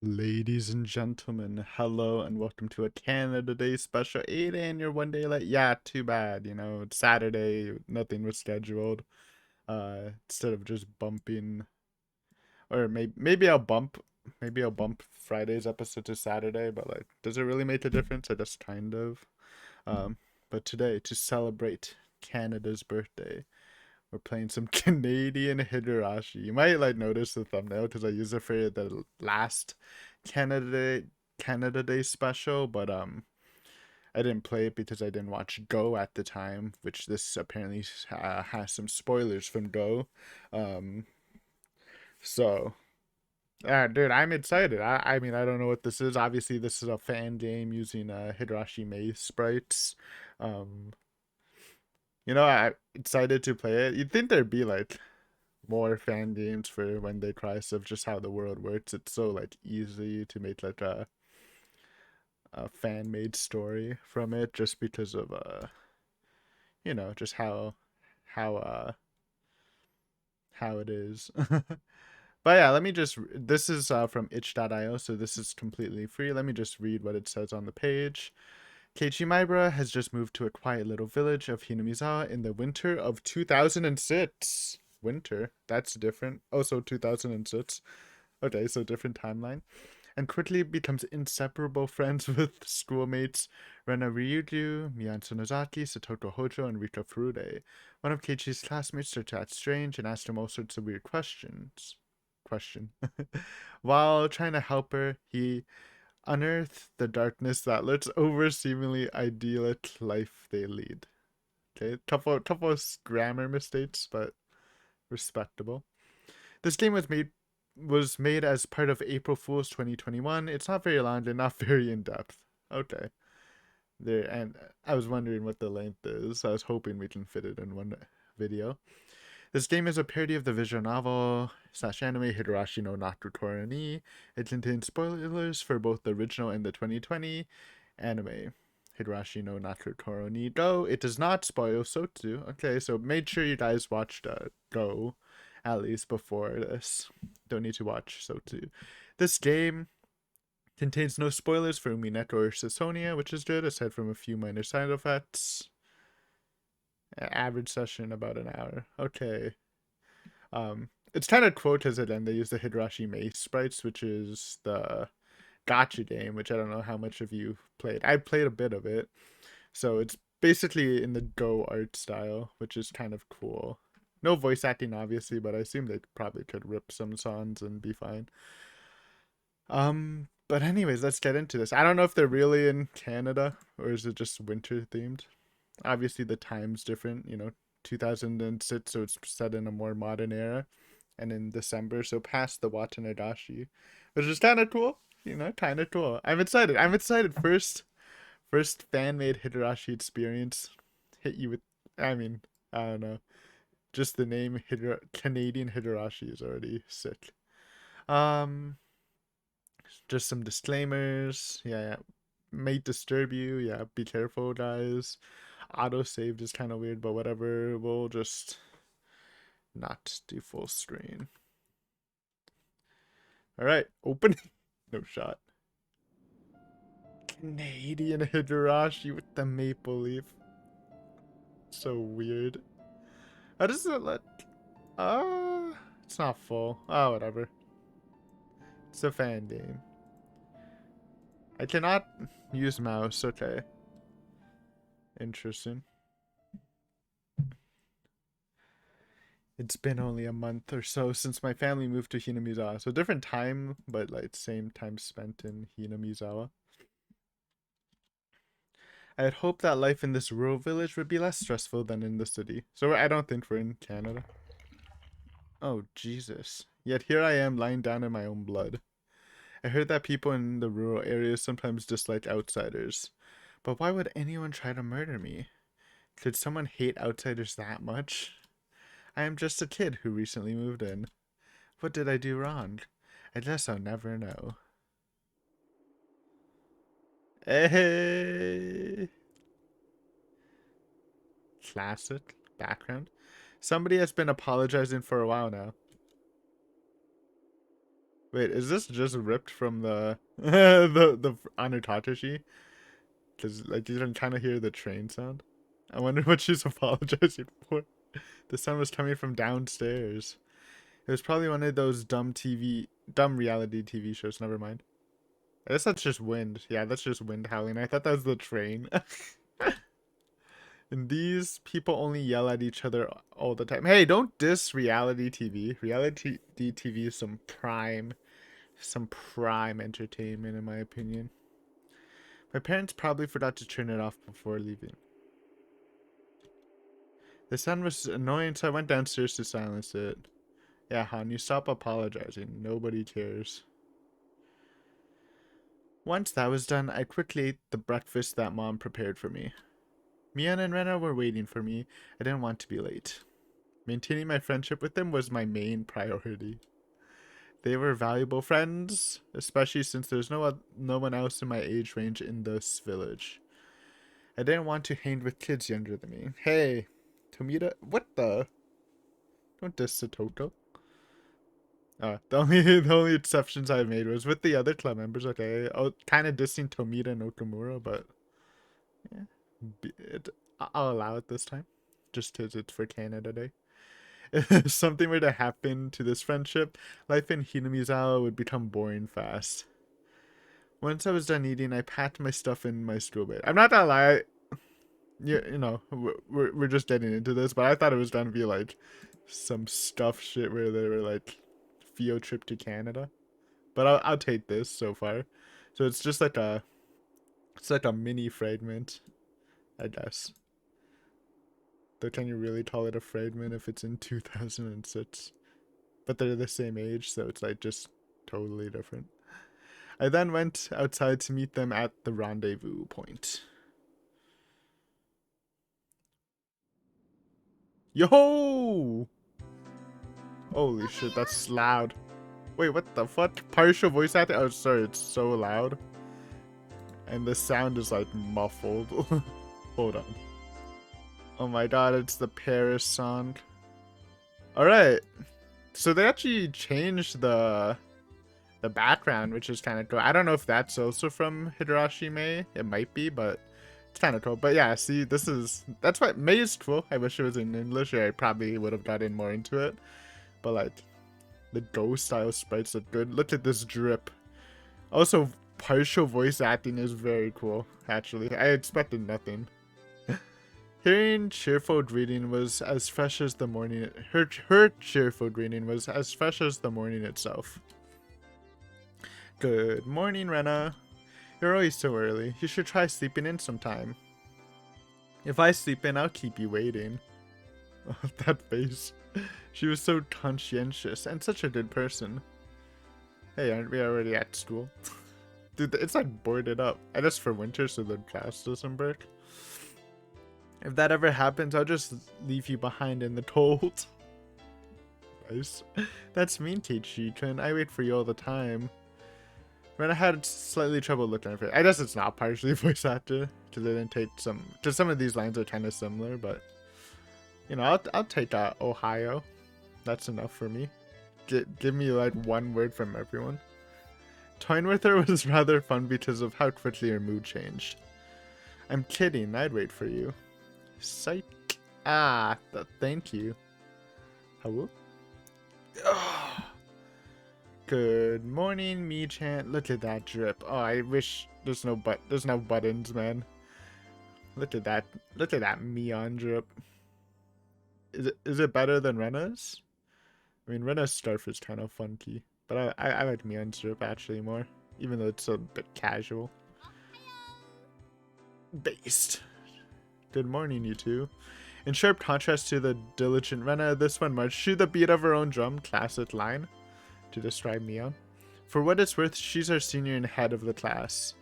Ladies and gentlemen, hello and welcome to a Canada Day special. 8 and you're one day late. Yeah, too bad. It's Saturday, nothing was scheduled. Instead of just bumping, or maybe I'll bump Friday's episode to Saturday. But like, does it really make a difference? I just kind of. Um, but today to celebrate Canada's birthday, we're playing some Canadian Higurashi. You might like notice the thumbnail because I used it for the last Canada Day, Canada Day special, but I didn't play it because I didn't watch Go at the time, which this apparently has some spoilers from Go. Um, so dude, I'm excited. I mean, I don't know what this is. Obviously, this is a fan game using Higurashi Maze sprites. Um, I'm excited to play it. You'd think there'd be like more fan games for when they try of just how the world works. It's so like easy to make like a fan made story from it just because of just how how it is. But yeah, let me just this is from itch.io, so this is completely free. Let me just read what it says on the page. Keiichi Maibara has just moved to a quiet little village of Hinamizawa in the winter of 2006. Winter? That's different. Also 2006. Okay, so different timeline. And quickly becomes inseparable friends with schoolmates Rena Ryuju, Mian Sonozaki, Satoto Hojo, and Rika Furude. One of Keiichi's classmates starts to act strange and asks him all sorts of weird questions. While trying to help her, he unearthed the darkness that lurks over seemingly idyllic life they lead. Okay, couple of grammar mistakes, but respectable. This game was made as part of April Fool's 2021. It's not very long and not very in depth. Okay. There, and I was wondering what the length is. I was hoping we can fit it in one video. This game is a parody of the visual novel slash anime Higurashi no Naruto ni. It contains spoilers for both the original and the 2020 anime Higurashi no Naruto ni Go. It does not spoil Sotsu. Okay, so make sure you guys watched Go at least before this. Don't need to watch Sotsu. This game contains no spoilers for Umineko or Sisonia, which is good, aside from a few minor side effects. Average session about an hour. Okay. It's kind of cool because then they use the Higurashi Mace sprites, which is the gotcha game, which I don't know how much of you played. I played a bit of it. So it's basically in the Go art style, which is kind of cool. No voice acting, obviously, but I assume they probably could rip some songs and be fine. But anyways, let's get into this. I don't know if they're really in Canada or is it just winter themed. Obviously, the time's different. 2006, so it's set in a more modern era, and in December, so past the Watanadashi, which is kind of cool. Kind of cool. I'm excited. I'm excited. First fan made Higurashi experience hit you with. I mean, I don't know. Just the name Canadian Higurashi is already sick. Um, just some disclaimers. Yeah, may disturb you. Yeah, be careful, guys. Auto saved is kind of weird, but whatever. We'll just not do full screen. All right, open. No shot. Canadian Higurashi with the maple leaf. So weird. How does it let? It's not full. Oh, whatever. It's a fan game. I cannot use mouse. Okay. Interesting. It's been only a month or so since my family moved to Hinamizawa. So different time, but like same time spent in Hinamizawa. I had hoped that life in this rural village would be less stressful than in the city. So I don't think we're in Canada. Oh, Jesus. Yet here I am lying down in my own blood. I heard that people in the rural areas sometimes dislike outsiders. But why would anyone try to murder me? Could someone hate outsiders that much? I am just a kid who recently moved in. What did I do wrong? I guess I'll never know. Hey! Classic background. Somebody has been apologizing for a while now. Wait, is this just ripped from the the Anutatashi? Because like you can kind of hear the train sound. I wonder what she's apologizing for. The sound was coming from downstairs. It was probably one of those dumb reality TV shows. Never mind. I guess that's just wind. Yeah, that's just wind howling. I thought that was the train. And these people only yell at each other all the time. Hey, don't diss reality TV. Reality TV is some prime entertainment in my opinion. My parents probably forgot to turn it off before leaving. The sound was annoying, so I went downstairs to silence it. Yeah, hon, you stop apologizing. Nobody cares. Once that was done, I quickly ate the breakfast that mom prepared for me. Mian and Rena were waiting for me. I didn't want to be late. Maintaining my friendship with them was my main priority. They were valuable friends, especially since there's no one else in my age range in this village. I didn't want to hang with kids younger than me. Hey, Tomita, what the? Don't diss Satoko. The only exceptions I made was with the other club members. Okay, kind of dissing Tomita and Okamura, but yeah, I'll allow it this time, just because it's for Canada Day. If something were to happen to this friendship, life in Hinamizawa would become boring fast. Once I was done eating, I packed my stuff in my school bag. I'm not gonna lie, you know, we're just getting into this, but I thought it was gonna be like some stuff shit where they were like field trip to Canada. But I'll take this so far. So it's just like a mini fragment, I guess. Though can you really call it a fragment if it's in 2006? But they're the same age, so it's like just totally different. I then went outside to meet them at the rendezvous point. Yo! Holy shit, that's loud. Wait, what the fuck? Partial voice acting? Oh, sorry, it's so loud. And the sound is like muffled. Hold on. Oh my god, it's the Paris song. Alright. So they actually changed the background, which is kind of cool. I don't know if that's also from Higurashi Mei. It might be, but it's kind of cool. But yeah, see, that's why Mei is cool. I wish it was in English, or I probably would have gotten more into it. But like, the ghost style sprites look good. Look at this drip. Also, partial voice acting is very cool, actually. I expected nothing. Hearing cheerful greeting was as fresh as the morning. Her cheerful greeting was as fresh as the morning itself. Good morning, Rena. You're always so early. You should try sleeping in sometime. If I sleep in, I'll keep you waiting. Oh, that face. She was so conscientious and such a good person. Hey, aren't we already at school? Dude, it's like boarded up. I guess for winter so the class doesn't break. If that ever happens, I'll just leave you behind in the cold. Nice. That's mean, Keiichi-kun. I wait for you all the time. Rena had slightly trouble looking at it. I guess it's not partially voice actor, because they didn't take some. Because some of these lines are kind of similar, but you know, I'll take Ohio. That's enough for me. Give me like one word from everyone. Toying with her was rather fun because of how quickly her mood changed. I'm kidding. I'd wait for you. Psych. Thank you. Hello? Good morning, me-chan. Look at that drip. Oh, I wish there's no buttons, man. Look at that Mion drip. Is it better than Rena's? I mean, Rena's scarf is kind of funky, but I like Mion's drip actually more, even though it's a bit casual. Based. Good morning, you two. In sharp contrast to the diligent Rena, this one marched to the beat of her own drum, classic line, to describe Mion. For what it's worth, she's our senior and head of the class.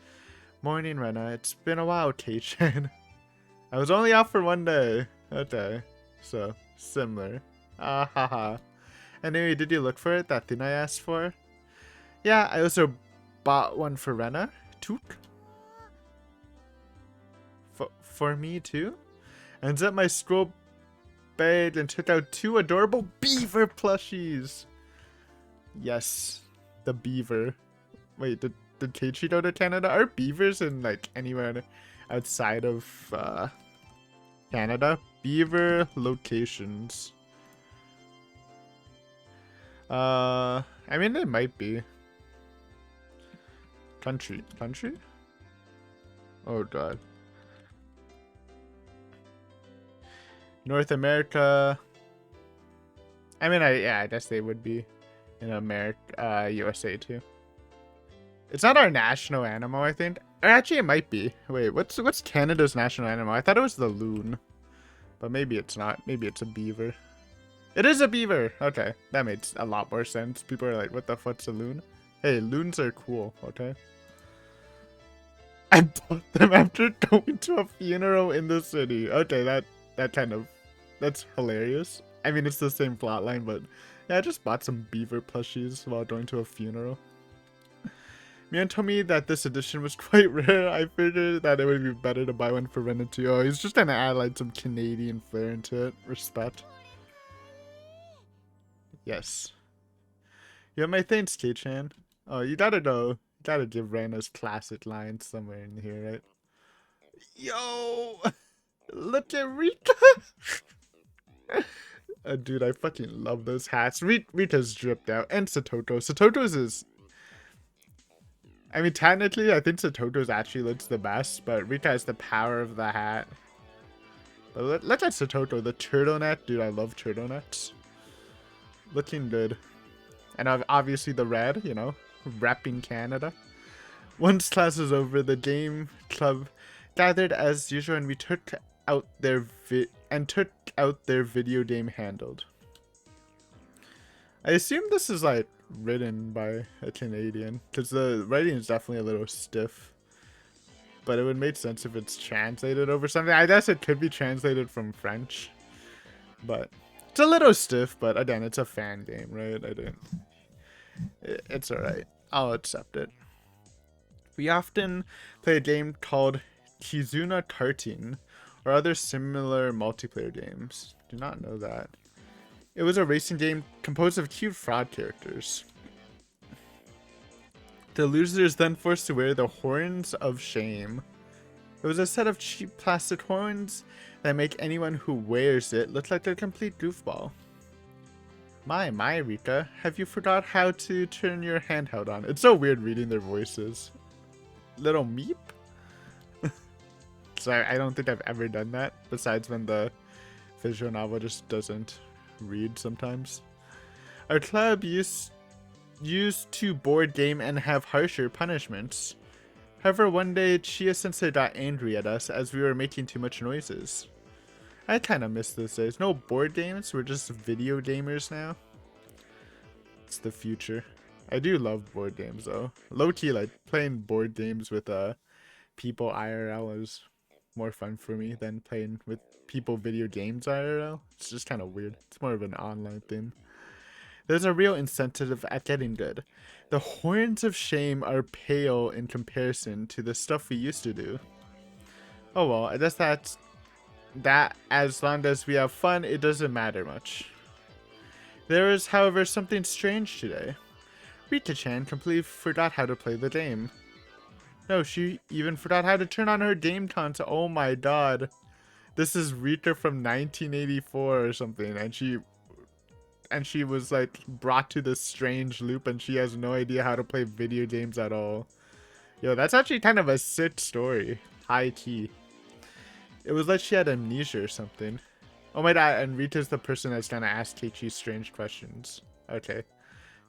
Morning, Rena. It's been a while, Kei-chan. I was only out for one day. Okay, so, similar. Ah ha ha. Anyway, did you look for it, that thing I asked for? Yeah, I also bought one for Rena. Took. For me too? And zipped my scroll bag and took out 2 adorable beaver plushies. Yes, The beaver. Wait, did Keiichi go to Canada? Are beavers in like anywhere outside of Canada? Beaver locations. I mean they might be. Country. Oh god. North America. I mean, I guess they would be in America, USA too. It's not our national animal, I think. Or actually, it might be. Wait, what's Canada's national animal? I thought it was the loon, but maybe it's not. Maybe it's a beaver. It is a beaver. Okay, that makes a lot more sense. People are like, "What the fuck's a loon?" Hey, loons are cool. Okay. I bought them after going to a funeral in the city. Okay, that's hilarious. I mean, it's the same plotline, but yeah, I just bought some beaver plushies while going to a funeral. Mian told me that this edition was quite rare. I figured that it would be better to buy one for Ren and 2. Oh, he's just trying to add like some Canadian flair into it. Respect. Yes. You have my thanks, K-chan. Oh, you gotta go. You gotta give Ren his classic lines somewhere in here, right? Yo! Look at Rita! Dude, I fucking love those hats. Rita's dripped out. And Satoto. Satoto's is... I mean, technically, I think Satoto's actually looks the best, but Rita has the power of the hat. But look at Satoto, the turtleneck. Dude, I love turtlenecks. Looking good. And obviously the red, you know, repping Canada. Once class was over, the game club gathered as usual, and we took out their video game handled. I assume this is like written by a Canadian, because the writing is definitely a little stiff. But it would make sense if it's translated over something. I guess it could be translated from French. But it's a little stiff, but again, it's a fan game, right? It's alright. I'll accept it. We often play a game called Kizuna Karting, or other similar multiplayer games. Do not know that. It was a racing game composed of cute fraud characters. The loser is then forced to wear the Horns of Shame. It was a set of cheap plastic horns that make anyone who wears it look like a complete goofball. My, Rika, have you forgot how to turn your handheld on? It's so weird reading their voices. Little meep? Sorry, I don't think I've ever done that, besides when the visual novel just doesn't read sometimes. Our club used to board game and have harsher punishments. However, one day Chia-sensei got angry at us as we were making too much noises. I kinda miss those days. No board games, we're just video gamers now. It's the future. I do love board games though. Low-key, like, playing board games with people IRL is more fun for me than playing with people video games IRL. It's just kind of weird. It's more of an online thing. There's a real incentive at getting good. The Horns of Shame are pale in comparison to the stuff we used to do. Oh well, I guess that as long as we have fun, it doesn't matter much. There is, however, something strange today. Rita-chan completely forgot how to play the game. No, she even forgot how to turn on her game console. Oh my god. This is Rita from 1984 or something, and she was like brought to this strange loop and she has no idea how to play video games at all. Yo, that's actually kind of a sick story. High key. It was like she had amnesia or something. Oh my god, and Rita's the person that's gonna ask Keiichi strange questions. Okay,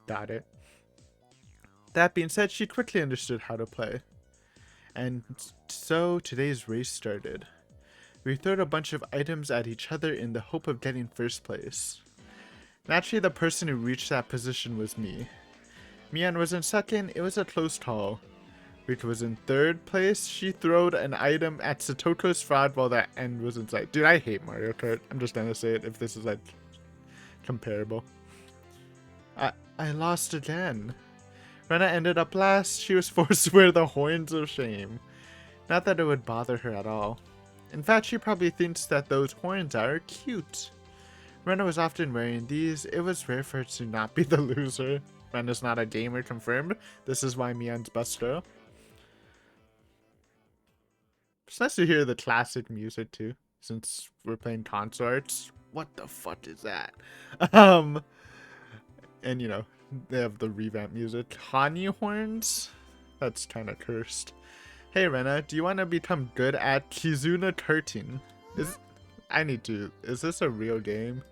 got it. That being said, she quickly understood how to play. And so today's race started. We threw a bunch of items at each other in the hope of getting first place. Naturally, the person who reached that position was me. Mian was in second. It was a close call. Rita was in third place. She threw an item at Satoto's fraud while that end was in sight. Dude, I hate Mario Kart. I'm just gonna say it if this is like comparable. I lost again. Rena ended up last. She was forced to wear the Horns of Shame. Not that it would bother her at all. In fact, she probably thinks that those horns are cute. Rena was often wearing these. It was rare for her to not be the loser. Ren is not a gamer confirmed. This is why Mian's best girl. It's nice to hear the classic music too, since we're playing consorts. What the fuck is that? Um, and you know, they have the revamp music. Honey horns? That's kind of cursed. Hey Rena, do you want to become good at Kizuna Karting? Is this a real game?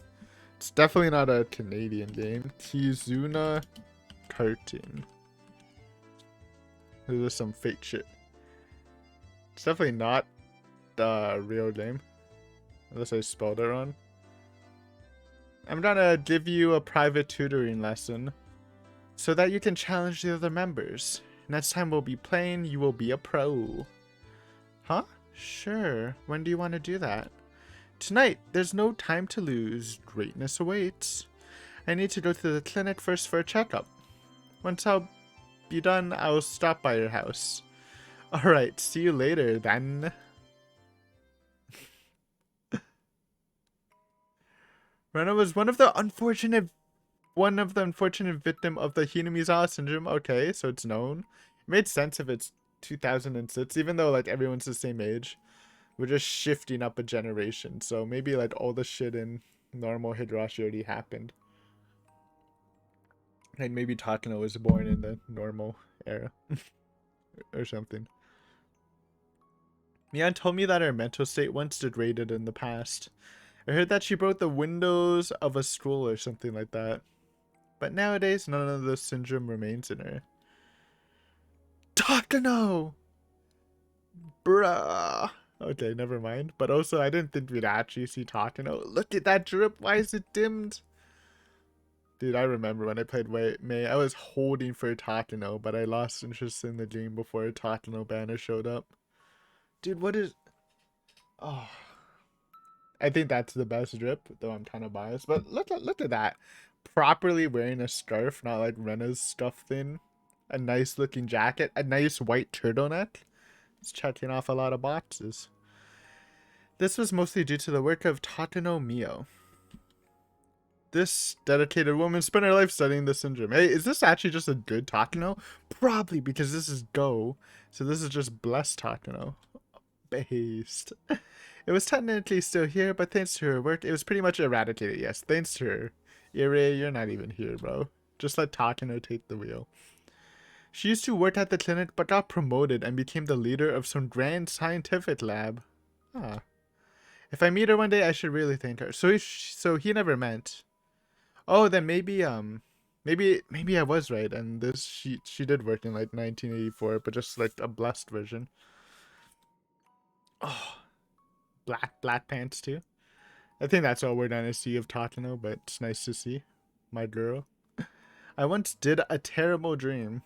It's definitely not a Canadian game. Kizuna Karting. This is some fake shit. It's definitely not the real game. Unless I spelled it wrong. I'm gonna give you a private tutoring lesson so that you can challenge the other members. Next time we'll be playing, you will be a pro. Huh? Sure. When do you want to do that? Tonight. There's no time to lose. Greatness awaits. I need to go to the clinic first for a checkup. Once I'll be done, I'll stop by your house. Alright, see you later then. Rena was one of the unfortunate victim of the Hinamizawa syndrome. Okay, so it's known. It made sense if it's 2006, even though like everyone's the same age. We're just shifting up a generation, so maybe like all the shit in normal Higurashi already happened. Like maybe Takano was born in the normal era or something. Mian told me that her mental state once degraded in the past. I heard that she broke the windows of a school or something like that. But nowadays, none of the syndrome remains in her. Takano! Bruh. Okay, never mind. But also, I didn't think we'd actually see Takano. Look at that drip. Why is it dimmed? Dude, I remember when I played May, I was holding for Takano, but I lost interest in the game before a Takano banner showed up. Dude, what is... Oh... I think that's the best drip, though I'm kind of biased. But look at that. Properly wearing a scarf, not like Rena's stuff thing. A nice looking jacket. A nice white turtleneck. It's checking off a lot of boxes. This was mostly due to the work of Takano Mio. This dedicated woman spent her life studying the syndrome. Hey, is this actually just a good Takano? Probably, because this is Go. So this is just blessed Takano. Based. It was technically still here, but thanks to her work, it was pretty much eradicated. Yes, thanks to her. Ire, you're not even here, bro. Just let Takano take the wheel. She used to work at the clinic, but got promoted and became the leader of some grand scientific lab. Ah. If I meet her one day, I should really thank her. So he never meant. Oh, then maybe I was right, and this she did work in like 1984, but just like a blessed version. Oh. Black pants too. I think that's all we're gonna see of Takano, but it's nice to see. My girl. I once did a terrible dream.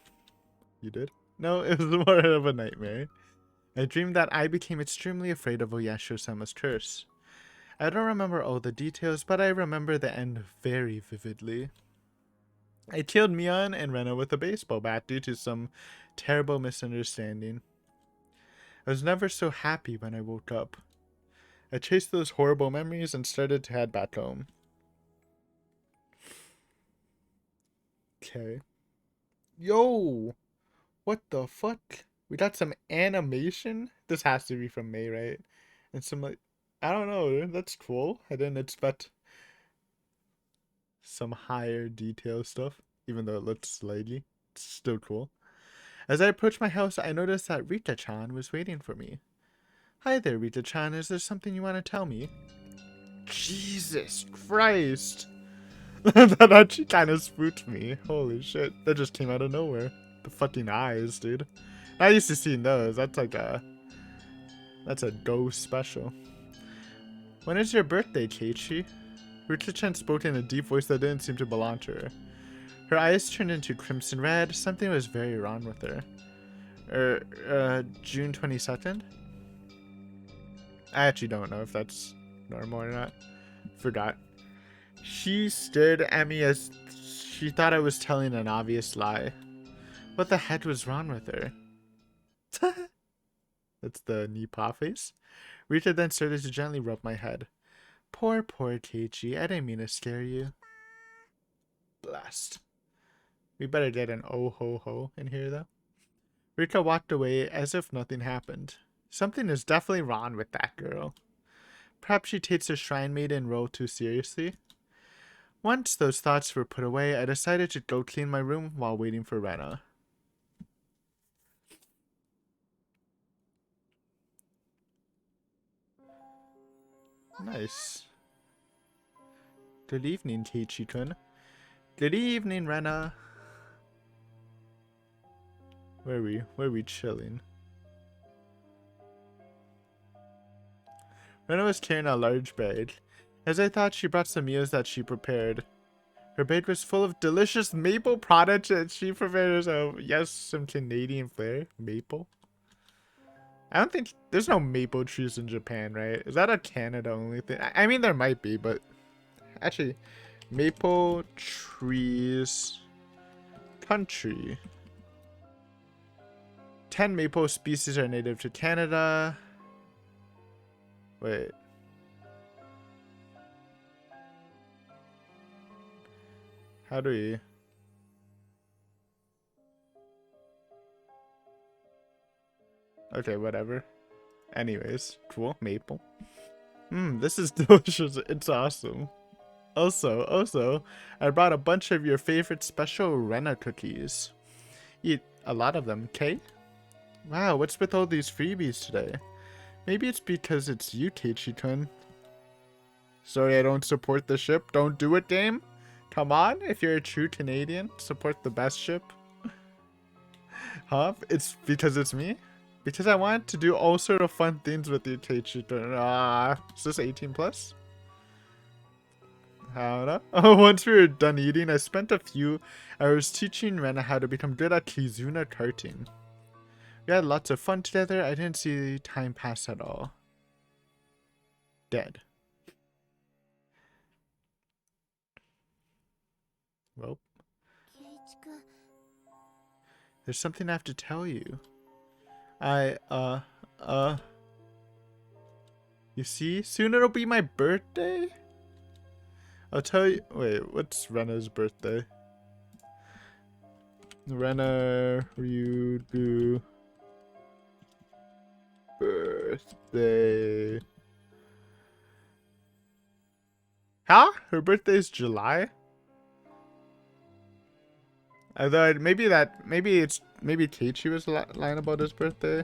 You did? No, it was more of a nightmare. I dreamed that I became extremely afraid of Oyasho-sama's curse. I don't remember all the details, but I remember the end very vividly. I killed Mion and Rena with a baseball bat due to some terrible misunderstanding. I was never so happy when I woke up. I chased those horrible memories and started to head back home. Okay. Yo! What the fuck? We got some animation? This has to be from May, right? And some like... I don't know. That's cool. I didn't expect some higher detail stuff. Even though it looks laggy. It's still cool. As I approached my house, I noticed that Rita-chan was waiting for me. Hi there, Rita-chan. Is there something you want to tell me? Jesus Christ. That actually kind of spooked me. Holy shit. That just came out of nowhere. The fucking eyes, dude. I used to see those. That's like a... That's a ghost special. When is your birthday, Keiichi? Rita-chan spoke in a deep voice that didn't seem to belong to her. Her eyes turned into crimson red. Something was very wrong with her. June 22nd? I actually don't know if that's normal or not. Forgot. She stared at me as she thought I was telling an obvious lie. What the heck was wrong with her? That's the Nipah face. Rita then started to gently rub my head. Poor Keiichi. I didn't mean to scare you. Blast. We better get an oh ho ho in here though. Rika walked away as if nothing happened. Something is definitely wrong with that girl. Perhaps she takes her shrine maiden role too seriously. Once those thoughts were put away, I decided to go clean my room while waiting for Rena. Nice. Good evening, Keiichi-kun. Good evening, Rena. Where are we chilling? Rena was carrying a large bag. As I thought, she brought some meals that she prepared. Her bag was full of delicious maple products that she prepared herself. Yes, some Canadian flair. Maple? I don't think... There's no maple trees in Japan, right? Is that a Canada only thing? I mean, there might be, but... Actually, maple trees... Country. 10 maple species are native to Canada. Wait. How do we... Okay, whatever. Anyways, cool. Maple. This is delicious. It's awesome. Also, I brought a bunch of your favorite special Rena cookies. Eat a lot of them, okay? Wow, what's with all these freebies today? Maybe it's because it's you, Keiichi-kun. Sorry I don't support the ship. Don't do it, game. Come on, if you're a true Canadian, support the best ship. Huh? It's because it's me? Because I want to do all sort of fun things with you, Keiichi-kun. Is this 18 plus? I don't know. Oh, once we were done eating, I spent a few hours teaching Rena how to become good at Kizuna karting. We had lots of fun together. I didn't see time pass at all. Dead. Well. There's something I have to tell you. You see? Soon it'll be my birthday? I'll tell you. Wait, what's Rena's birthday? Rena Ryugu birthday. Huh? Her birthday's July? I thought maybe Keiichi was lying about his birthday.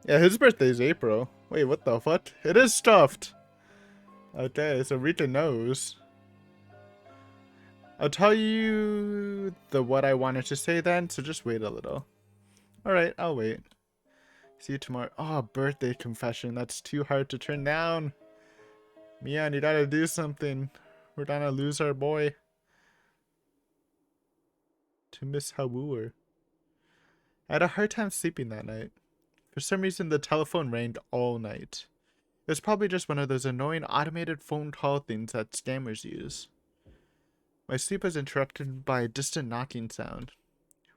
Yeah, his birthday's April. Wait, what the fuck? It is stuffed. Okay, so Rita knows. I'll tell you what I wanted to say then, so just wait a little. Alright, I'll wait. See you tomorrow. Oh, birthday confession. That's too hard to turn down. Mian, you gotta do something. We're gonna lose our boy. To Miss Hawuer. I had a hard time sleeping that night. For some reason, the telephone rang all night. It was probably just one of those annoying automated phone call things that scammers use. My sleep was interrupted by a distant knocking sound.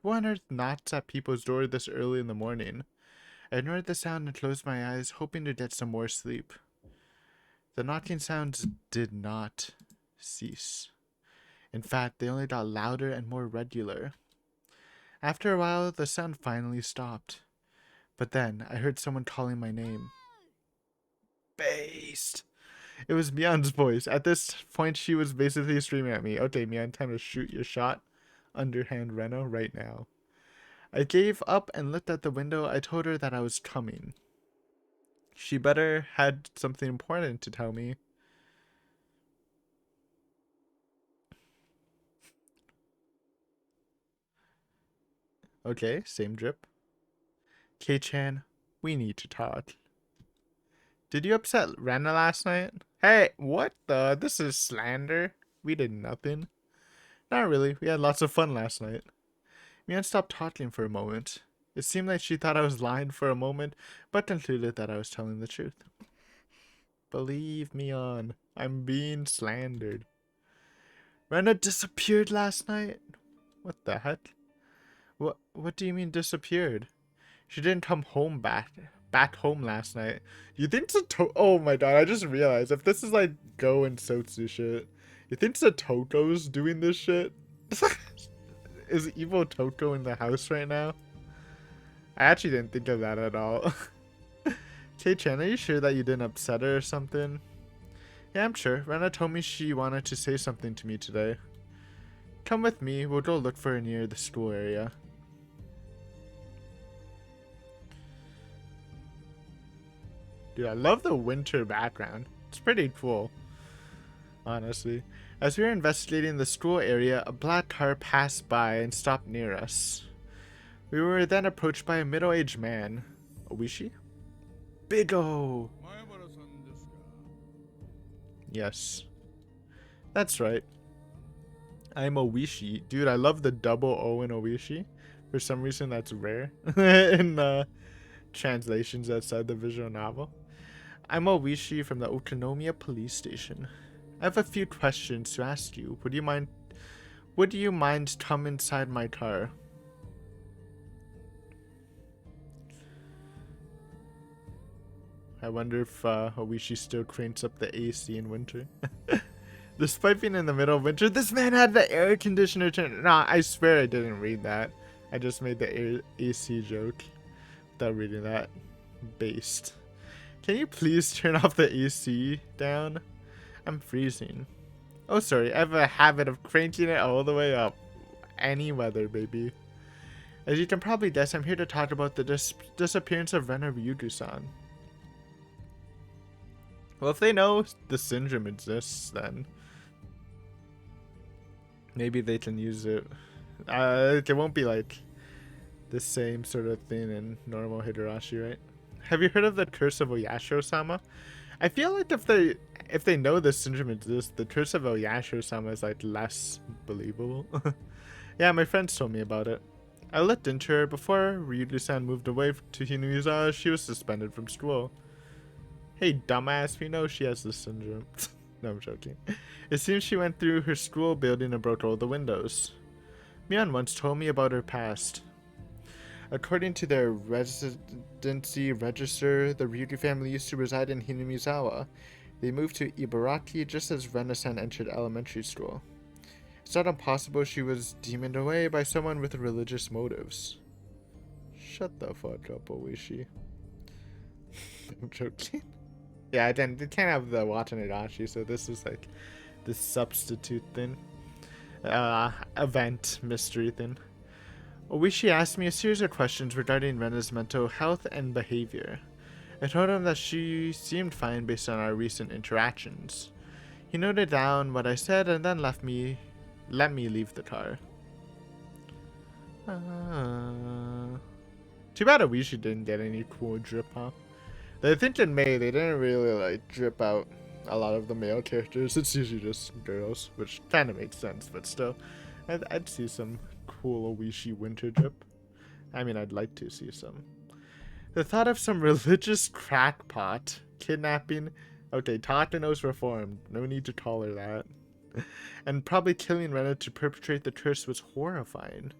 Who on earth knocks at people's door this early in the morning? I ignored the sound and closed my eyes, hoping to get some more sleep. The knocking sounds did not cease. In fact, they only got louder and more regular. After a while, the sound finally stopped. But then, I heard someone calling my name. Based! It was Mian's voice. At this point, she was basically screaming at me. Okay, Mian, time to shoot your shot. Underhand Reno right now. I gave up and looked at the window. I told her that I was coming. She better had something important to tell me. Okay, same drip. Kei-chan, we need to talk. Did you upset Rena last night? Hey, what the? This is slander. We did nothing. Not really. We had lots of fun last night. Mian stopped talking for a moment. It seemed like she thought I was lying for a moment, but concluded that I was telling the truth. Believe me on. I'm being slandered. Rena disappeared last night? What the heck? What do you mean disappeared? She didn't come home back home last night. You think oh my god, I just realized if this is like Go and Sotsu shit, You think Satoko's doing this shit? Is evil Toko in the house right now? I actually didn't think of that at all. Kei-chan, are you sure that you didn't upset her or something? Yeah, I'm sure. Rena told me she wanted to say something to me today. Come with me. We'll go look for her near the school area. Dude, I love the winter background. It's pretty cool, honestly. As we were investigating the school area, a black car passed by and stopped near us. We were then approached by a middle-aged man. Oishi? Big O! Yes. That's right. I'm Oishi. Dude, I love the double O in Oishi. For some reason, that's rare in translations outside the visual novel. I'm Oishi from the Okonomiya police station. I have a few questions to ask you. Would you mind come inside my car? I wonder if Oishi still cranks up the AC in winter. Despite being in the middle of winter, this man had the air conditioner turned. Nah, I swear I didn't read that. I just made the AC joke without reading that. Based. Can you please turn off the AC down? I'm freezing. Oh, sorry. I have a habit of cranking it all the way up. Any weather, baby. As you can probably guess, I'm here to talk about the disappearance of Rena Ryugu-san. Well, if they know the syndrome exists, then maybe they can use it. It won't be like the same sort of thing in normal Higurashi, right? Have you heard of the Curse of Oyashiro-sama? I feel like if they know this syndrome exists, the Curse of Oyashiro-sama is like less believable. Yeah, my friends told me about it. I looked into her. Before Ryugu-san moved away to Hinamizawa, she was suspended from school. Hey, dumbass, we know she has this syndrome. No, I'm joking. It seems she went through her school building and broke all the windows. Mion once told me about her past. According to their residency register, the Ryugu family used to reside in Hinamizawa. They moved to Ibaraki just as Rena-san entered elementary school. It's not impossible she was demoned away by someone with religious motives. Shut the fuck up, Oishi. I'm joking. Yeah, they can't have the Watanabe, so this is like the substitute thing. Event mystery thing. Oishi asked me a series of questions regarding Rena's mental health and behavior. I told him that she seemed fine based on our recent interactions. He noted down what I said and then let me leave the car. Too bad Oishi didn't get any cool drip, huh? I think in May they didn't really like drip out a lot of the male characters. It's usually just girls, which kind of makes sense, but still, I'd see some cool Oishi winter drip. I mean, I'd like to see some. The thought of some religious crackpot kidnapping. Okay, Takano's reformed. No need to call her that. And probably killing Rena to perpetrate the curse was horrifying.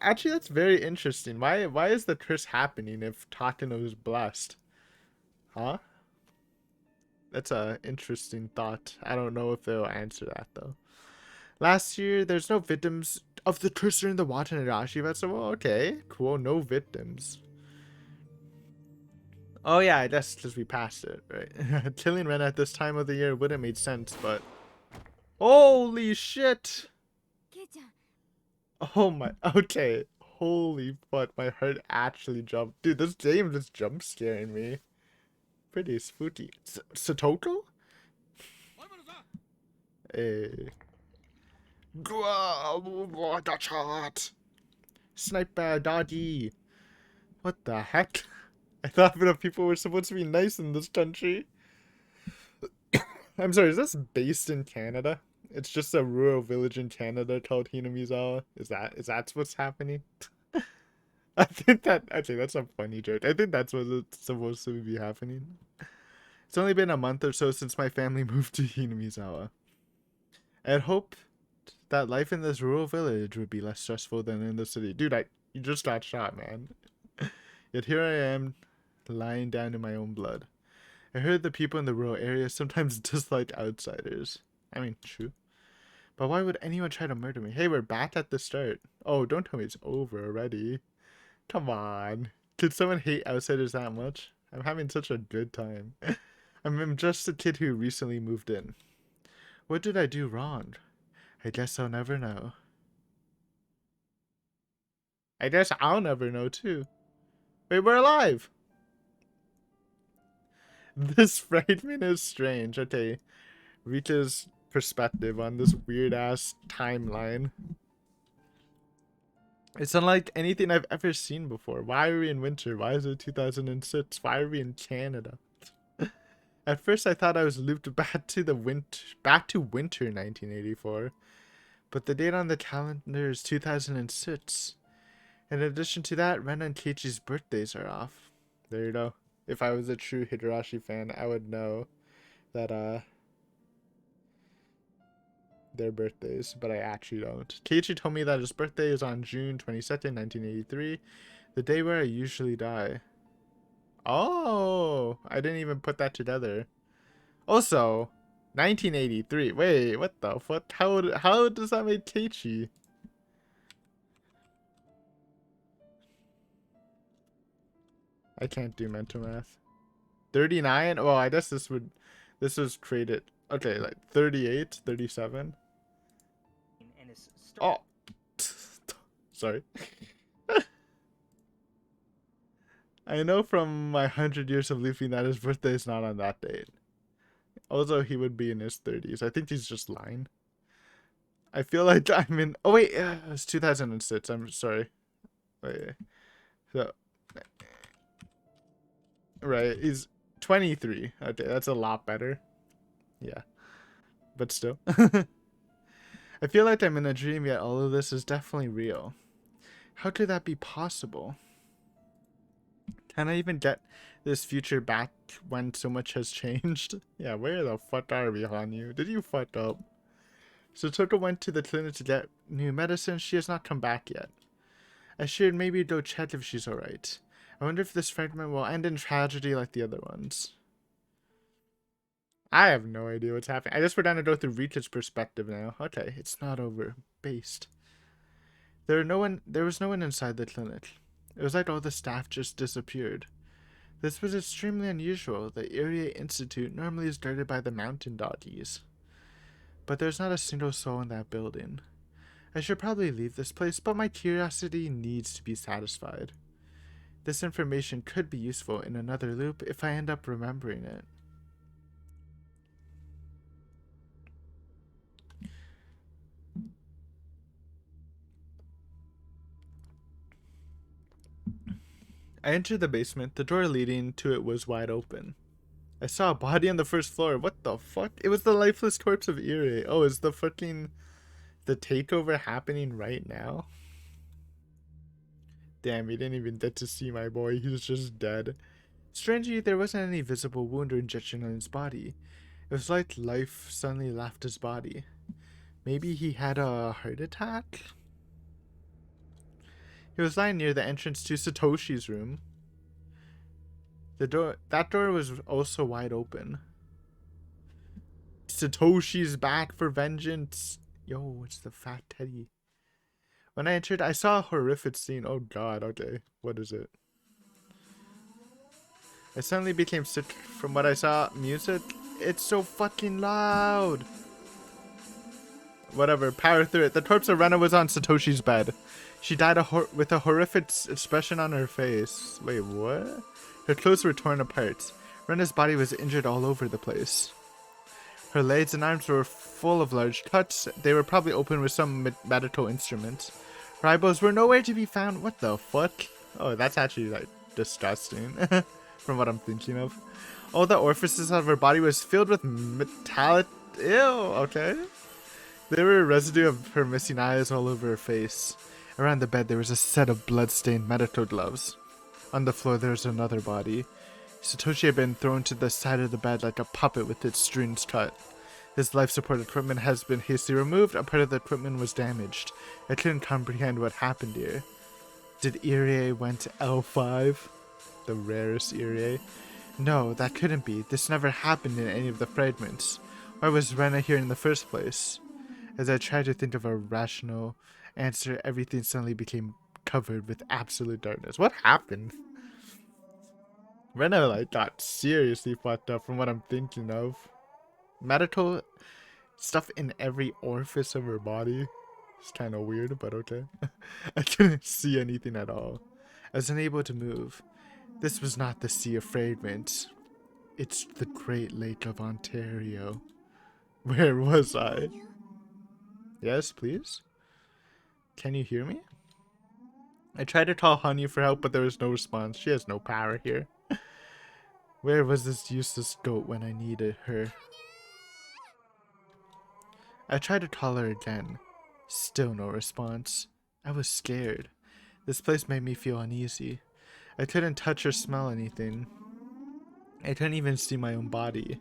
Actually, that's very interesting. Why is the curse happening if Takano is blessed? Huh? That's a interesting thought. I don't know if they'll answer that though. Last year, there's no victims of the curse during the Watanabe festival. Okay, cool. No victims. Oh yeah, I guess because we passed it, right? Killing Rena at this time of the year would have made sense, but holy shit! Oh my, okay. Holy fuck, my heart actually jumped. Dude, this game just jump scaring me. Pretty spooky. Satoko? Hey. Got shot. Sniper doggy. What the heck? I thought that people were supposed to be nice in this country. I'm sorry, is this based in Canada? It's just a rural village in Canada called Hinamizawa. Is that what's happening? I think that's a funny joke. I think that's what's supposed to be happening. It's only been a month or so since my family moved to Hinamizawa. I had hoped that life in this rural village would be less stressful than in the city. Dude, you just got shot, man. Yet here I am, lying down in my own blood. I heard the people in the rural area sometimes dislike outsiders. I mean, true. But why would anyone try to murder me? Hey, we're back at the start. Oh, don't tell me it's over already. Come on. Could someone hate outsiders that much? I'm having such a good time. I'm just a kid who recently moved in. What did I do wrong? I guess I'll never know. I guess I'll never know too. Wait, we're alive! This fragment is strange. Okay, Rita's perspective on this weird-ass timeline. It's unlike anything I've ever seen before. Why are we in winter? Why is it 2006? Why are we in Canada? At first, I thought I was looped back to winter 1984, but the date on the calendar is 2006. In addition to that, Ren and Keiichi's birthdays are off. There you go. If I was a true Higurashi fan, I would know that their birthdays, but I actually don't. Keiichi told me that his birthday is on June 22nd, 1983, the day where I usually die. Oh, I didn't even put that together. Also, 1983. Wait, what the fuck? How does that make Keiichi? I can't do mental math. 39? Well, I guess this was created. Okay, like 38, 37. Oh. Sorry. I know from my 100 years of looping that his birthday is not on that date. Also, he would be in his 30s. I think he's just lying. I feel like I'm in... Oh, wait. It's 2006. I'm sorry. Wait. So... Right. He's 23. Okay, that's a lot better. Yeah. But still. I feel like I'm in a dream, yet all of this is definitely real. How could that be possible? Can I even get this future back when so much has changed? Yeah, where the fuck are we, Hanyu? Did you fuck up? So Toko went to the clinic to get new medicine. She has not come back yet. I should maybe go check if she's alright. I wonder if this fragment will end in tragedy like the other ones. I have no idea what's happening. I guess we're down to go through Rita's perspective now. Okay, it's not over. Based. There was no one inside the clinic. It was like all the staff just disappeared. This was extremely unusual. The Irie Institute normally is guarded by the mountain doggies. But there's not a single soul in that building. I should probably leave this place, but my curiosity needs to be satisfied. This information could be useful in another loop if I end up remembering it. I entered the basement. The door leading to it was wide open. I saw a body on the first floor. What the fuck? It was the lifeless corpse of Irie. Oh, is the takeover happening right now? Damn, we didn't even get to see my boy. He was just dead. Strangely, there wasn't any visible wound or injection on his body. It was like life suddenly left his body. Maybe he had a heart attack? He was lying near the entrance to Satoshi's room. That door was also wide open. Satoshi's back for vengeance. Yo, it's the fat teddy. When I entered, I saw a horrific scene. Oh god, okay. What is it? I suddenly became sick from what I saw. Music? It's so fucking loud. Whatever, power through it. The corpse of Rena was on Satoshi's bed. She died with a horrific expression on her face. Wait, what? Her clothes were torn apart. Rena's body was injured all over the place. Her legs and arms were full of large cuts. They were probably open with some medical instruments. Her eyeballs were nowhere to be found. What the fuck? Oh, that's actually, like, disgusting. From what I'm thinking of. All the orifices of her body was filled with metallic... Ew, okay. There were residue of her missing eyes all over her face. Around the bed there was a set of blood-stained medical gloves. On the floor there was another body. Satoshi had been thrown to the side of the bed like a puppet with its strings cut. His life support equipment has been hastily removed. A part of the equipment was damaged. I couldn't comprehend what happened here. Did Irie went L5? The rarest Irie? No, that couldn't be. This never happened in any of the fragments. Why was Rena here in the first place? As I tried to think of a rational answer, everything suddenly became covered with absolute darkness. What happened? Rena like got seriously fucked up from what I'm thinking of. Medical stuff in every orifice of her body. It's kind of weird, but okay. I couldn't see anything at all. I was unable to move. This was not the Sea of Fragrance. It's the Great Lake of Ontario. Where was I? Yes, please? Can you hear me? I tried to call Honey for help, but there was no response. She has no power here. Where was this useless goat when I needed her? I tried to call her again. Still no response. I was scared. This place made me feel uneasy. I couldn't touch or smell anything. I couldn't even see my own body.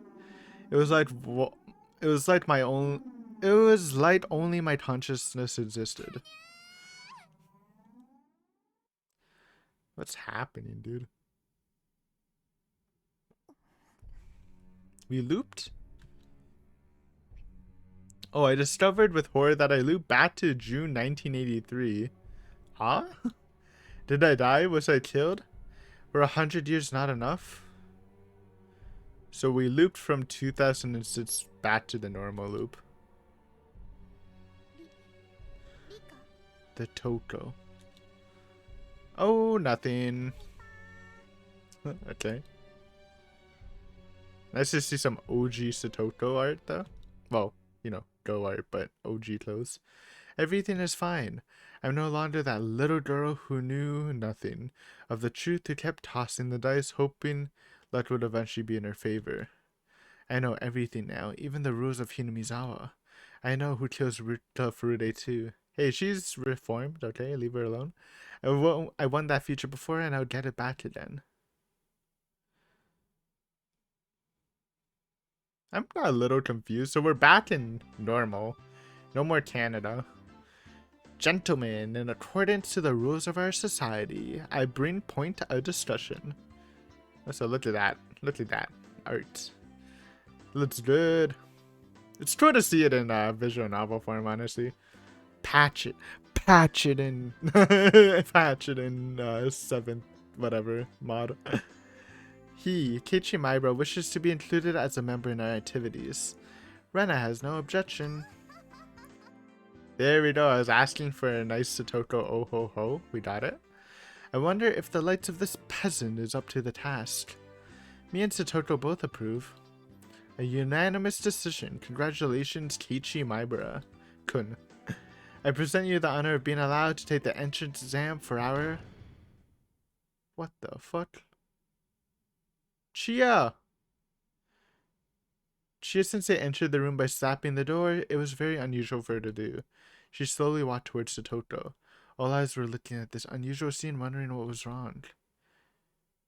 It was like only my consciousness existed. What's happening, dude? We looped? Oh, I discovered with horror that I looped back to June 1983. Huh? Did I die? Was I killed? Were 100 years not enough? So we looped from 2006 back to the normal loop. The Toko. Oh, nothing. Okay. Nice to see some OG Satoko art, though. Well, you know, Go art, but OG clothes. Everything is fine. I'm no longer that little girl who knew nothing of the truth, who kept tossing the dice, hoping luck would eventually be in her favor. I know everything now, even the rules of Hinamizawa. I know who kills Furude too. Hey, she's reformed, okay? Leave her alone. I won that feature before, and I'll get it back again. I'm a little confused. So we're back in normal. No more Canada. Gentlemen, in accordance to the rules of our society, I bring point a discussion. So look at that. Look at that. Art. Looks good. It's cool to see it in visual novel form, honestly. Patch it in patch it in 7th whatever mod. Keiichi Maibra wishes to be included as a member in our activities. Rena has no objection. There we go. I was asking for a nice Satoko oh ho ho. We got it. I wonder if the lights of this peasant is up to the task. Me and Satoko both approve. A unanimous decision. Congratulations, Keiichi Maibra kun. I present you the honor of being allowed to take the entrance exam for our... What the fuck? Chia sensei entered the room by slapping the door. It was very unusual for her to do. She slowly walked towards Satoko. All eyes were looking at this unusual scene, wondering what was wrong.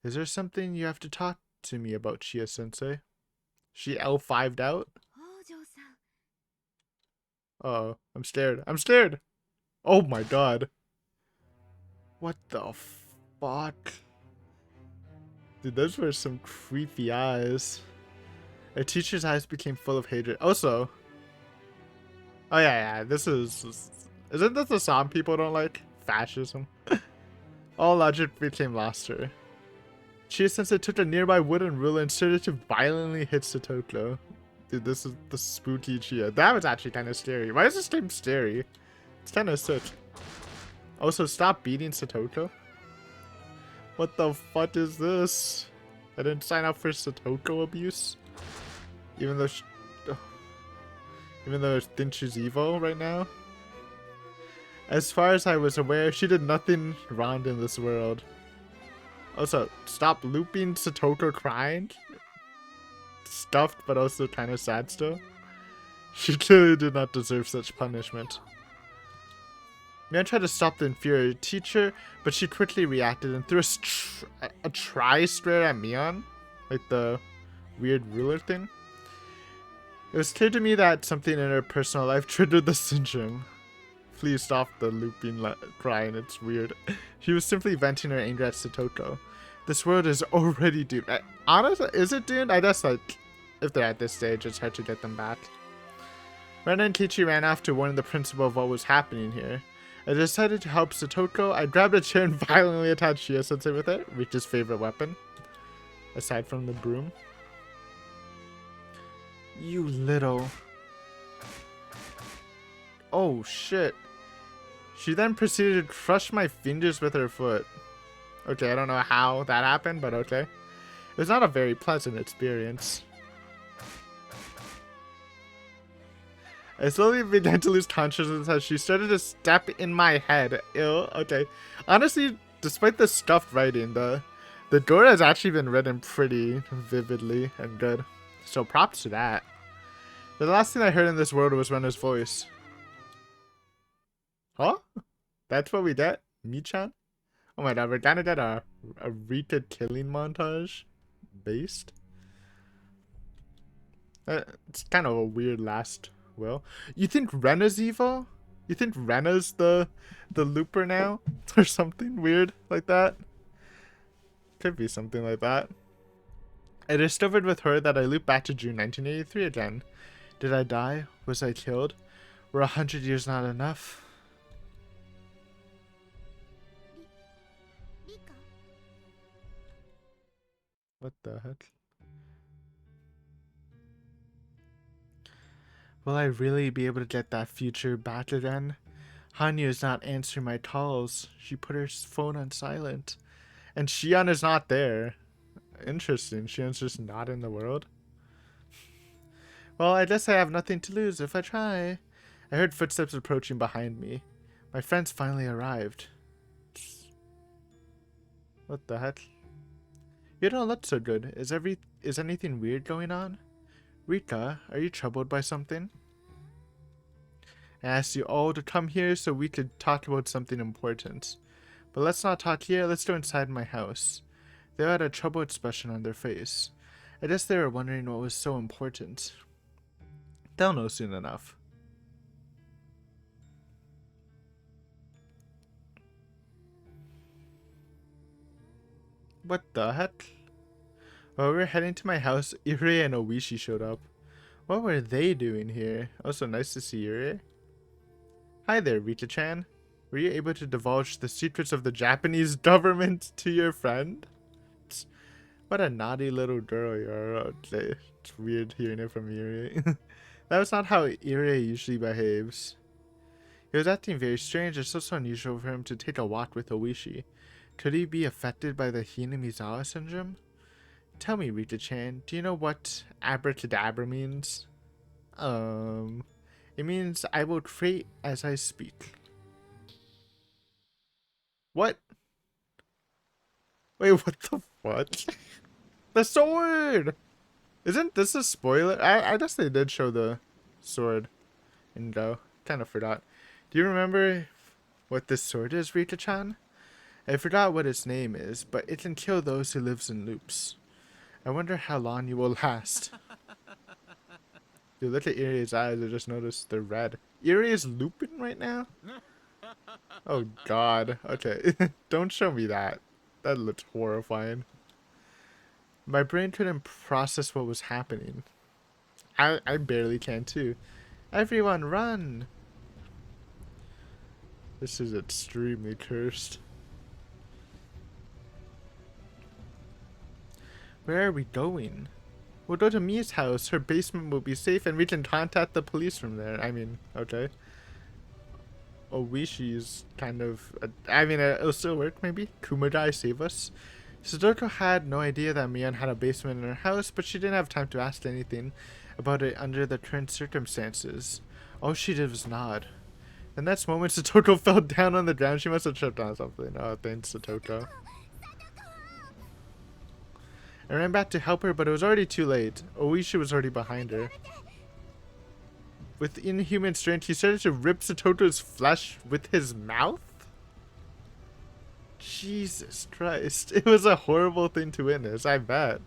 Is there something you have to talk to me about, Chia sensei? She L5'd out? Oh, I'm scared. I'm scared! Oh my god. What the fuck? Dude, those were some creepy eyes. A teacher's eyes became full of hatred. Also, oh yeah, this isn't this a song people don't like? Fascism. All logic became lost to her. Chia sensei took a nearby wooden ruler and started to violently hit Satoko. Dude, this is the spooky Chia. That was actually kind of scary. Why is this game scary? It's kind of sick. Also, stop beating Satoko. What the fuck is this? I didn't sign up for Satoko abuse. Even though I think she's evil right now. As far as I was aware, she did nothing wrong in this world. Also, stop looping Satoko crying. Stuffed, but also kind of sad still. She clearly did not deserve such punishment. Man tried to stop the infuriated teacher, but she quickly reacted and threw a tri-square at Mion. Like the weird ruler thing. It was clear to me that something in her personal life triggered the syndrome. Please stop the looping crying, it's weird. She was simply venting her anger at Satoko. This world is already doomed. Honestly, is it doomed? I guess like if they're at this stage, it's hard to get them back. Ren and Kichi ran off to warn the principal of what was happening here. I decided to help Satoko. I grabbed a chair and violently attacked Shio-sensei with it, Rika's favorite weapon, aside from the broom. You little... Oh shit. She then proceeded to crush my fingers with her foot. Okay, I don't know how that happened, but okay. It was not a very pleasant experience. I slowly began to lose consciousness as she started to step in my head. Ew, okay. Honestly, despite the scuffed writing, the door has actually been written pretty vividly and good. So props to that. The last thing I heard in this world was Rena's voice. Huh? That's what we get? Mi-chan? Oh my god, we're gonna get a Rika killing montage based. It's kind of a weird last will. You think Rena's evil? You think Rena's the looper now? Or something weird like that? Could be something like that. I discovered with her that I looped back to June 1983 again. Did I die? Was I killed? Were 100 years not enough? What the heck? Will I really be able to get that future back again? Hanya is not answering my calls. She put her phone on silent. And Shion is not there. Interesting. Shion's just not in the world. Well, I guess I have nothing to lose if I try. I heard footsteps approaching behind me. My friends finally arrived. What the heck? You don't look so good. Is anything weird going on? Rika, are you troubled by something? I asked you all to come here so we could talk about something important. But let's not talk here, let's go inside my house. They had a troubled expression on their face. I guess they were wondering what was so important. They'll know soon enough. What the heck? While we were heading to my house, Irie and Oishi showed up. What were they doing here? Also, nice to see Irie. Hi there, Rita-chan. Were you able to divulge the secrets of the Japanese government to your friend? What a naughty little girl you are. Okay. It's weird hearing it from Irie. That was not how Irie usually behaves. He was acting very strange. It's so unusual for him to take a walk with Oishi. Could he be affected by the Hinamizawa syndrome? Tell me, Rita-chan, do you know what abracadabra means? It means I will create as I speak. What? Wait, what the fuck? The sword! Isn't this a spoiler? I guess they did show the sword in Go. Kind of forgot. Do you remember what this sword is, Rita-chan? I forgot what its name is, but it can kill those who lives in loops. I wonder how long you will last. Dude, look at Irie's eyes. I just noticed they're red. Irie is looping right now? Oh god. Okay. Don't show me that. That looks horrifying. My brain couldn't process what was happening. I barely can too. Everyone run! This is extremely cursed. Where are we going? We'll go to Mia's house. Her basement will be safe and we can contact the police from there. I mean, okay. Oishi's kind of... I mean, it'll still work maybe. Kumagai save us. Sadoko had no idea that Mion had a basement in her house, but she didn't have time to ask anything about it under the current circumstances. All she did was nod. The next moment, Satoko fell down on the ground. She must have tripped on something. Oh, thanks, Satoko. I ran back to help her, but it was already too late. Oishi was already behind her. With inhuman strength, he started to rip Satoko's flesh with his mouth? Jesus Christ. It was a horrible thing to witness, I bet.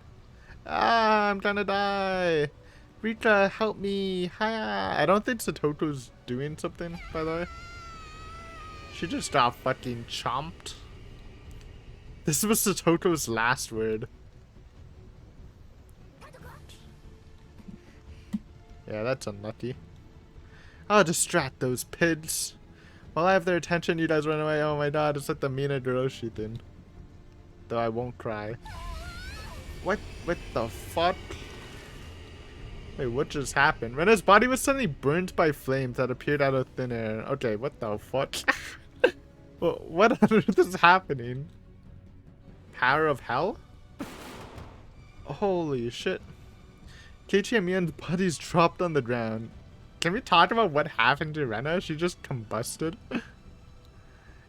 Ah, I'm gonna die. Rika, help me. Hiya. I don't think Satoko's doing something, by the way. She just got fucking chomped. This was Satoko's last word. Yeah, that's unlucky. I'll distract those pids. While I have their attention, you guys run away. Oh my god, it's like the Mina Goroshi thing. Though I won't cry. What the fuck? Wait, what just happened? When his body was suddenly burnt by flames that appeared out of thin air. Okay, what the fuck? What on earth is happening? Power of hell? Holy shit. Keiichi and Mian's bodies dropped on the ground. Can we talk about what happened to Rena? She just combusted.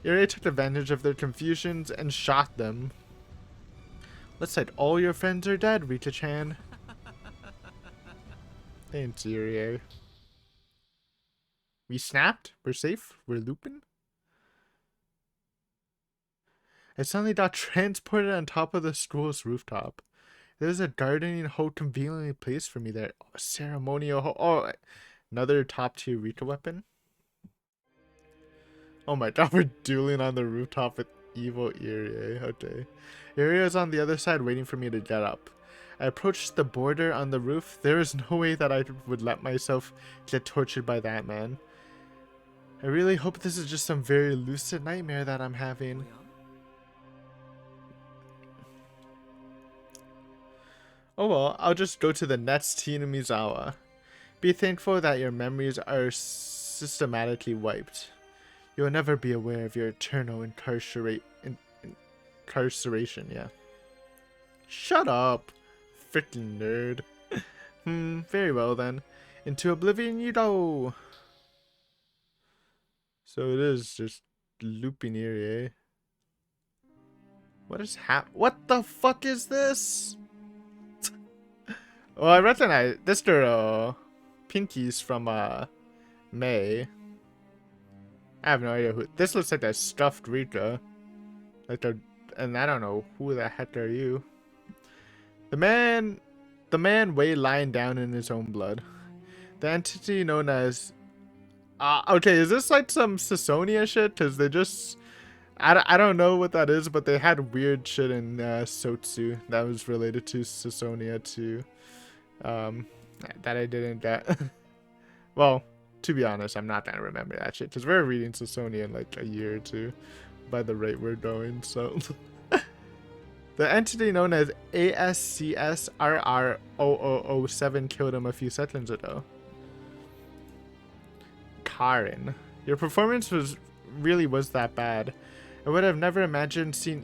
Irie took advantage of their confusions and shot them. Looks like all your friends are dead, Rita-chan. Thanks, Irie. We snapped? We're safe? We're looping? I suddenly got transported on top of the school's rooftop. There's a gardening hole conveniently placed for me there. Oh, ceremonial hole. Oh, another top tier Rika weapon. Oh my god, we're dueling on the rooftop with evil Irie. Okay. Irie is on the other side waiting for me to get up. I approached the border on the roof. There is no way that I would let myself get tortured by that man. I really hope this is just some very lucid nightmare that I'm having. Oh well, I'll just go to the next Mizawa. Be thankful that your memories are systematically wiped. You will never be aware of your eternal incarceration, yeah. Shut up, freaking nerd. Very well then. Into oblivion you go. So it is just looping here, eh? What is what the fuck is this? Oh, I recognize this girl. Pinky's from May. I have no idea who. This looks like a stuffed Rika. Like a, and I don't know who the heck are you. The man way lying down in his own blood. The entity known as. Okay, is this like some Sasonia shit? Cause they just. I don't know what that is, but they had weird shit in Sotsu that was related to Sasonia too. That I didn't get. Well, to be honest, I'm not gonna remember that shit because we're reading Sasonia in like a year or two by the rate we're going. So the entity known as ASCSRR0007 killed him a few seconds ago. Karen, your performance was that bad. I would have never imagined seeing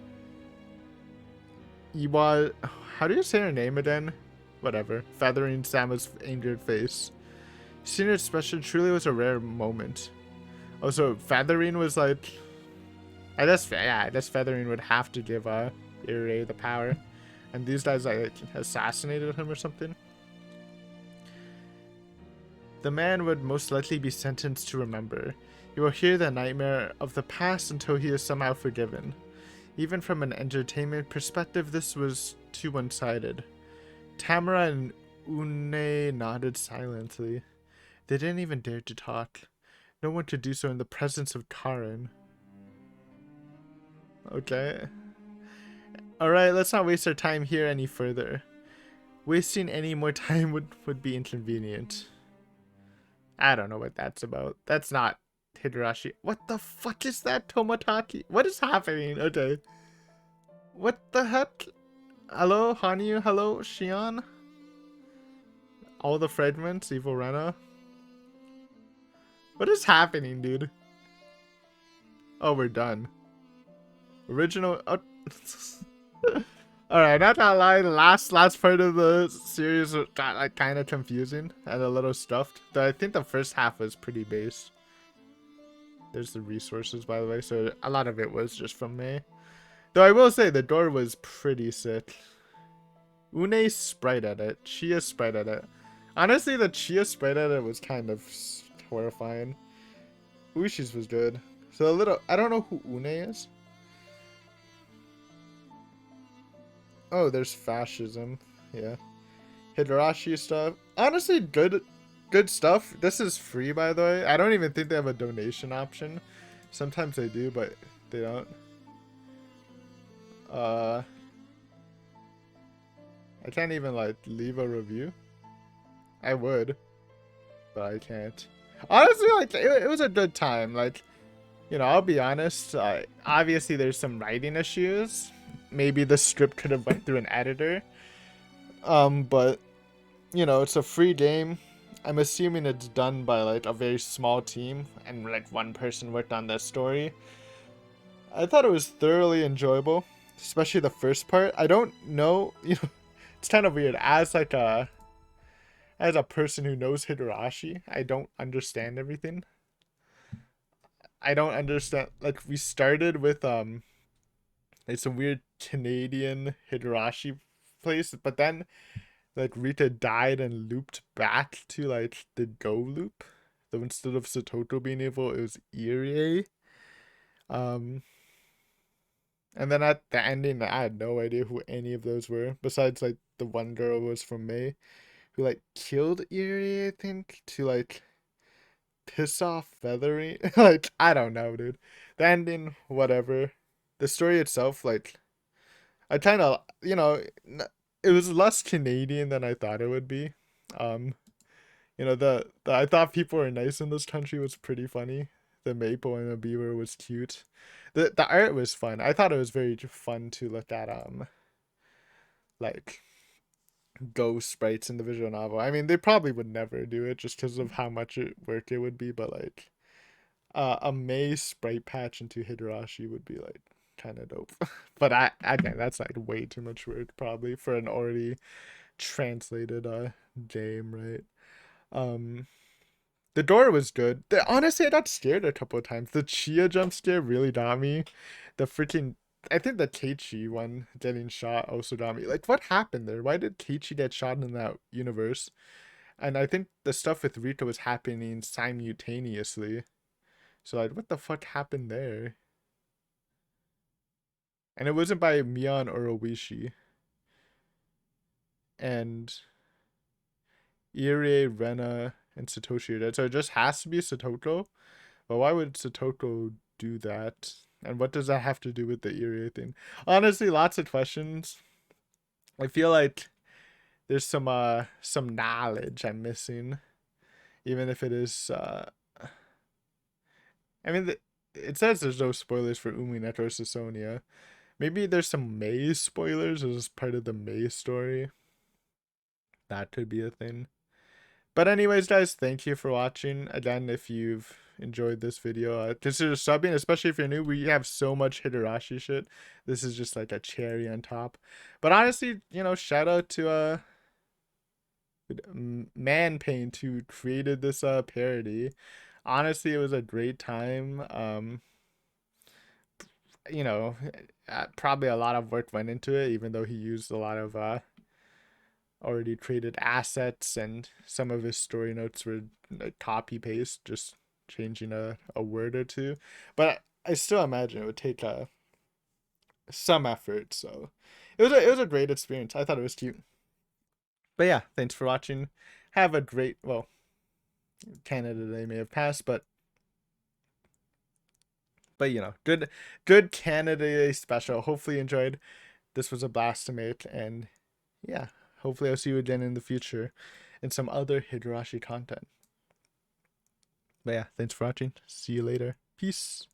Iwa. How do you say her name again? Whatever. Feathering Sama's angered face. Seeing her expression truly was a rare moment. Also, Feathering was like, I guess Feathering would have to give Irie the power, and these guys like assassinated him or something. The man would most likely be sentenced to remember. He will hear the nightmare of the past until he is somehow forgiven. Even from an entertainment perspective, this was too one-sided. Tamara and Une nodded silently. They didn't even dare to talk. No one could do so in the presence of Karen. Okay. Alright, let's not waste our time here any further. Wasting any more time would be inconvenient. I don't know what that's about. That's not Higurashi. What the fuck is that, Tomotaki? What is happening? Okay. What the heck? Hello, Hanyu? Hello, Shion? All the fragments, Evil Rena? What is happening, dude? Oh, we're done. Original. Oh. Alright, not gonna lie, the last part of the series got like kind of confusing and a little stuffed. Though I think the first half was pretty base. There's the resources, by the way, so a lot of it was just from me. Though I will say the door was pretty sick. Une sprite edit, Chia sprite edit. Honestly, the Chia sprite edit was kind of horrifying. Ushi's was good. So a little, I don't know who Une is. Oh, there's fascism. Yeah. Higurashi stuff. Honestly, good stuff. This is free, by the way. I don't even think they have a donation option. Sometimes they do, but they don't. I can't even like leave a review. I would. but I can't. Honestly, like it was a good time. Like, you know, I'll be honest. Obviously, there's some writing issues. Maybe the script could have went through an editor. But you know, it's a free game. I'm assuming it's done by like a very small team, and like one person worked on the story. I thought it was thoroughly enjoyable, especially the first part. I don't know, you know, it's kind of weird as a person who knows Higurashi. I don't understand everything. I don't understand. Like we started with like some weird Canadian Higurashi place, but then like Rita died and looped back to like the Go loop. So instead of Satoto being evil, it was Irie. Um, and then at the ending, I had no idea who any of those were. Besides, like the one girl was from May, who like killed Irie, I think, to like piss off Feathery. Like I don't know, dude. The ending, whatever. The story itself, like I kind of, you know, it was less Canadian than I thought it would be. Um, you know, the I thought people were nice in this country was pretty funny. The maple and the beaver was cute. The art was fun. I thought it was very fun to look at like ghost sprites in the visual novel. I mean, they probably would never do it just because of how much work it would be, but like a May sprite patch into Higurashi would be like kind of dope. But I think that's like way too much work probably for an already translated game, right? Um the door was good. Honestly, I got scared a couple of times. The Chia jump scare really got me. The freaking I think the Keiichi one getting shot also got me. Like what happened there? Why did Keiichi get shot in that universe? And I think the stuff with Rito was happening simultaneously. So like what the fuck happened there? And it wasn't by Mion or Oishi. And Irie, Rena, and Satoshi are dead. So it just has to be Satoto. But why would Satoto do that? And what does that have to do with the Irie thing? Honestly, lots of questions. I feel like there's some knowledge I'm missing. Even if it is I mean it says there's no spoilers for Umineko or Sasonia. Maybe there's some Maze spoilers as part of the Maze story. That could be a thing. But anyways, guys, thank you for watching. Again, if you've enjoyed this video, consider subbing, especially if you're new. We have so much Higurashi shit. This is just like a cherry on top. But honestly, you know, shout out to Man Paint who created this parody. Honestly, it was a great time. You know, probably a lot of work went into it, even though he used a lot of already created assets, and some of his story notes were like copy paste, just changing a word or two. But I still imagine it would take some effort. So it was a great experience. I thought it was cute. But yeah, thanks for watching. Have a great, well, Canada Day may have passed, but you know, good Canada Day special. Hopefully you enjoyed. This was a blast to make, and yeah, hopefully I'll see you again in the future in some other Higurashi content. But yeah, thanks for watching. See you later. Peace.